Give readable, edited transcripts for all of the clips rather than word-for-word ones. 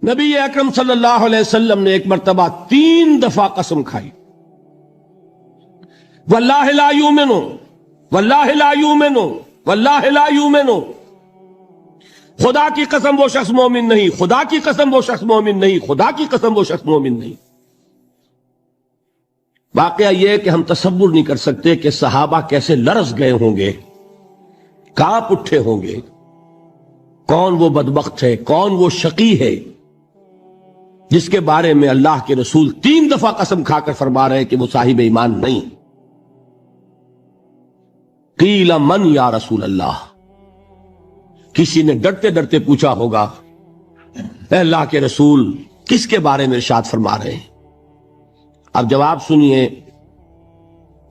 نبی اکرم صلی اللہ علیہ وسلم نے ایک مرتبہ 3 دفعہ قسم کھائی، واللہ لا یؤمنو، واللہ لا یؤمنو، واللہ لا یؤمنو، خدا کی قسم وہ شخص مومن نہیں، خدا کی قسم وہ شخص مومن نہیں، خدا کی قسم وہ شخص مومن نہیں۔ واقعہ یہ ہے کہ ہم تصور نہیں کر سکتے کہ صحابہ کیسے لرز گئے ہوں گے، کانپ اٹھے ہوں گے، کون وہ بدبخت ہے، کون وہ شقی ہے جس کے بارے میں اللہ کے رسول 3 دفعہ قسم کھا کر فرما رہے ہیں کہ وہ صاحب ایمان نہیں۔ قیل من یا رسول اللہ، کسی نے ڈرتے ڈرتے پوچھا ہوگا اے اللہ کے رسول کس کے بارے میں ارشاد فرما رہے ہیں؟ اب جواب سنیے،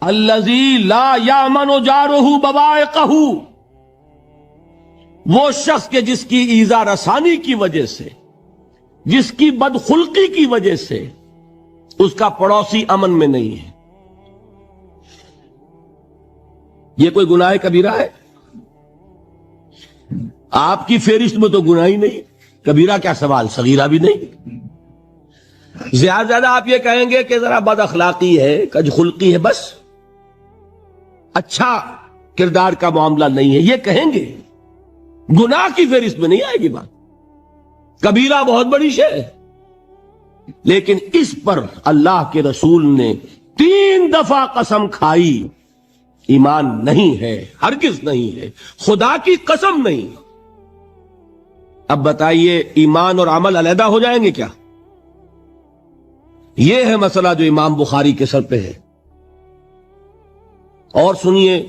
الذی لا یامن جارہ بوائقہ، وہ شخص کے جس کی ایذا رسانی کی وجہ سے، جس کی بدخلقی کی وجہ سے اس کا پڑوسی امن میں نہیں ہے۔ یہ کوئی گناہ کبیرہ ہے؟ آپ کی فہرست میں تو گناہ ہی نہیں، کبیرہ کیا سوال، صغیرہ بھی نہیں۔ زیادہ زیادہ آپ یہ کہیں گے کہ ذرا بد اخلاقی ہے، کج خلقی ہے، بس اچھا کردار کا معاملہ نہیں ہے، یہ کہیں گے، گناہ کی فہرست میں نہیں آئے گی بات۔ کبیرہ بہت بڑی شے ہے، لیکن اس پر اللہ کے رسول نے 3 دفعہ قسم کھائی، ایمان نہیں ہے، ہرگز نہیں ہے، خدا کی قسم نہیں۔ اب بتائیے ایمان اور عمل علیحدہ ہو جائیں گے کیا؟ یہ ہے مسئلہ جو امام بخاری کے سر پہ ہے۔ اور سنیے،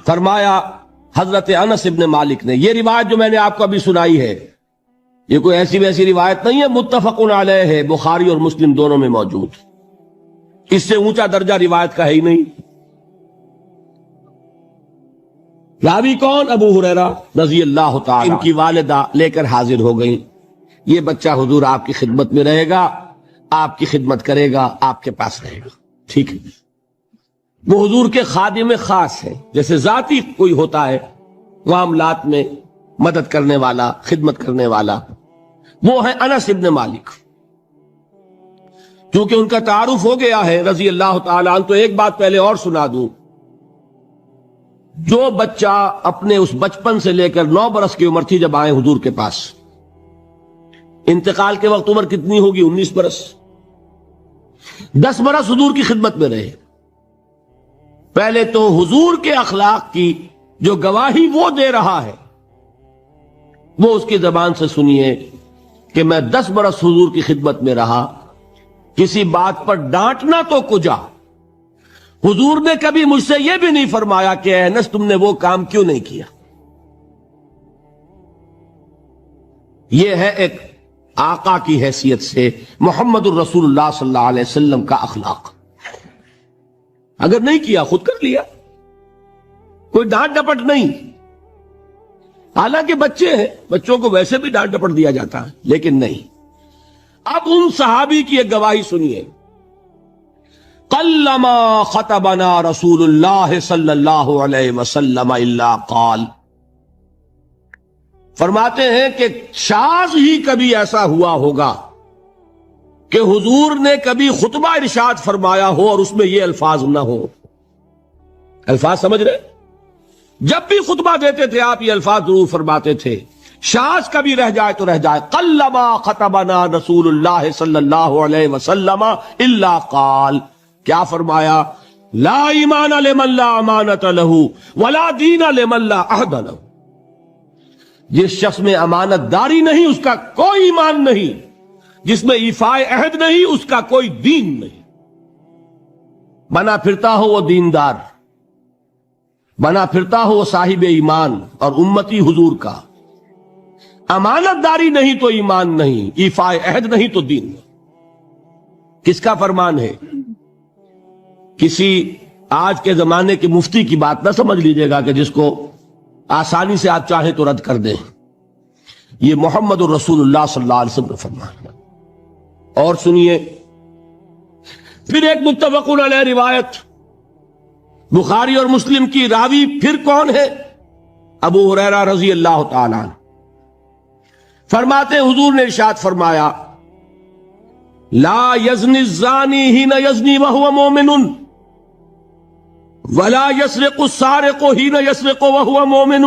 فرمایا حضرت انس ابن مالک نے، یہ روایت جو میں نے آپ کو ابھی سنائی ہے یہ کوئی ایسی ویسی روایت نہیں ہے، متفق علیہ ہے، بخاری اور مسلم دونوں میں موجود، اس سے اونچا درجہ روایت کا ہے ہی نہیں۔ راوی کون؟ ابو ہریرہ رضی اللہ تعالی، ان کی والدہ لے کر حاضر ہو گئیں، یہ بچہ حضور آپ کی خدمت میں رہے گا، آپ کی خدمت کرے گا، آپ کے پاس رہے گا، ٹھیک ہے۔ وہ حضور کے خادم خاص ہے، جیسے ذاتی کوئی ہوتا ہے معاملات میں مدد کرنے والا، خدمت کرنے والا، وہ ہے انس ابن مالک۔ کیونکہ ان کا تعارف ہو گیا ہے رضی اللہ تعالیٰ عنہ، تو ایک بات پہلے اور سنا دوں، جو بچہ اپنے اس بچپن سے لے کر 9 برس کی عمر تھی جب آئے حضور کے پاس، انتقال کے وقت عمر کتنی ہوگی؟ 19 برس، 10 برس حضور کی خدمت میں رہے۔ پہلے تو حضور کے اخلاق کی جو گواہی وہ دے رہا ہے وہ اس کی زبان سے سنیے کہ میں 10 برس حضور کی خدمت میں رہا، کسی بات پر ڈانٹنا تو کجا، حضور نے کبھی مجھ سے یہ بھی نہیں فرمایا کہ اے انس تم نے وہ کام کیوں نہیں کیا۔ یہ ہے ایک آقا کی حیثیت سے محمد الرسول اللہ صلی اللہ علیہ وسلم کا اخلاق۔ اگر نہیں کیا خود کر لیا، کوئی ڈانٹ ڈپٹ نہیں۔ حالانکہ بچے ہیں، بچوں کو ویسے بھی ڈانٹ ڈپٹ دیا جاتا ہے، لیکن نہیں۔ اب ان صحابی کی ایک گواہی سنیے، قلما خطبنا رسول اللہ صلی اللہ علیہ وسلم الا قال، فرماتے ہیں کہ شاذ ہی کبھی ایسا ہوا ہوگا کہ حضور نے کبھی خطبہ ارشاد فرمایا ہو اور اس میں یہ الفاظ نہ ہو۔ الفاظ سمجھ رہے؟ جب بھی خطبہ دیتے تھے آپ یہ الفاظ ضرور فرماتے تھے، شاذ کبھی رہ جائے تو رہ جائے، قلما خطبنا رسول اللہ صلی اللہ علیہ وسلم الا قال، کیا فرمایا؟ لا ایمان لمن لا امانت لہ ولا دین لمن لا عہد لہ، جس شخص میں امانت داری نہیں اس کا کوئی ایمان نہیں، جس میں ایفاء عہد نہیں اس کا کوئی دین نہیں۔ بنا پھرتا ہو وہ دیندار، بنا پھرتا ہو وہ صاحب ایمان اور امتی حضور کا، امانت داری نہیں تو ایمان نہیں، ایفاء عہد نہیں تو دین نہیں۔ کس کا فرمان ہے؟ کسی آج کے زمانے کے مفتی کی بات نہ سمجھ لیجئے گا کہ جس کو آسانی سے آپ چاہیں تو رد کر دیں، یہ محمد الرسول اللہ صلی اللہ علیہ وسلم کا فرمان ہے۔ اور سنیے پھر ایک متفق علیہ روایت، بخاری اور مسلم کی، راوی پھر کون ہے؟ ابو ہریرہ رضی اللہ تعالیٰ عنہ۔ فرماتے حضور نے ارشاد فرمایا لا یزنی الزانی حین یزنی وہو مومن ولا یسرق السارق حین یسرق وہو مومن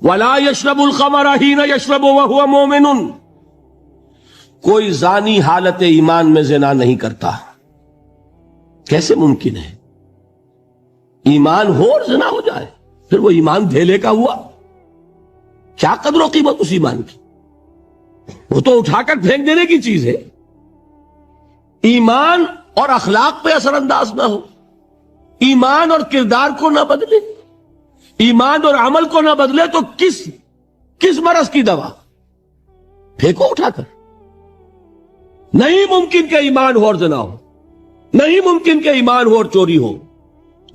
ولا یشرب الخمر حین یشرب وہو مومن. کوئی زانی حالت ایمان میں زنا نہیں کرتا. کیسے ممکن ہے؟ ایمان ہو اور زنا ہو جائے، پھر وہ ایمان دھیلے کا ہوا. کیا قدر و قیمت اس ایمان کی؟ وہ تو اٹھا کر پھینک دینے کی چیز ہے. ایمان اور اخلاق پہ اثر انداز نہ ہو، ایمان اور کردار کو نہ بدلے، ایمان اور عمل کو نہ بدلے تو کس مرض کی دوا؟ پھینکو اٹھا کر. نہیں ممکن کہ ایمان ہو اور زنا ہو، نہیں ممکن کہ ایمان ہو اور چوری ہو.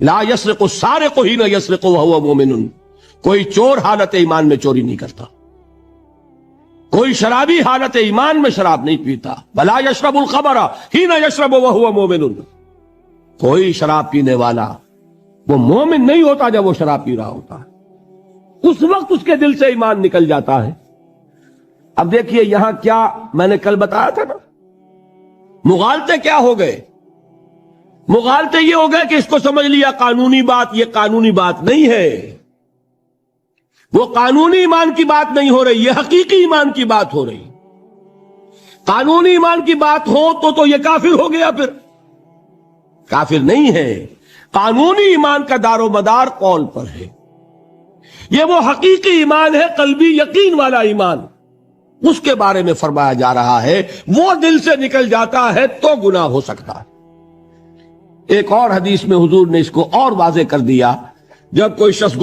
لا یسرق السارق حین یسرق وہو مومن. کوئی چور حالت ایمان میں چوری نہیں کرتا، کوئی شرابی حالت ایمان میں شراب نہیں پیتا. ولا یشرب الخمر حین یشرب وہو مومن. کوئی شراب پینے والا وہ مومن نہیں ہوتا جب وہ شراب پی رہا ہوتا ہے، اس وقت اس کے دل سے ایمان نکل جاتا ہے. اب دیکھیے یہاں کیا میں نے کل بتایا تھا نا، مغالطے کیا ہو گئے؟ مغالطے یہ ہو گئے کہ اس کو سمجھ لیا قانونی بات. یہ قانونی بات نہیں ہے، وہ قانونی ایمان کی بات نہیں ہو رہی، یہ حقیقی ایمان کی بات ہو رہی. قانونی ایمان کی بات ہو تو یہ کافر ہو گیا. پھر کافر نہیں ہے. قانونی ایمان کا دار و مدار قول پر ہے. یہ وہ حقیقی ایمان ہے، قلبی یقین والا ایمان. اس کے بارے میں فرمایا جا رہا ہے وہ دل سے نکل جاتا ہے تو گناہ ہو سکتا ہے. ایک اور حدیث میں حضور نے اس کو اور واضح کر دیا. جب کوئی شخص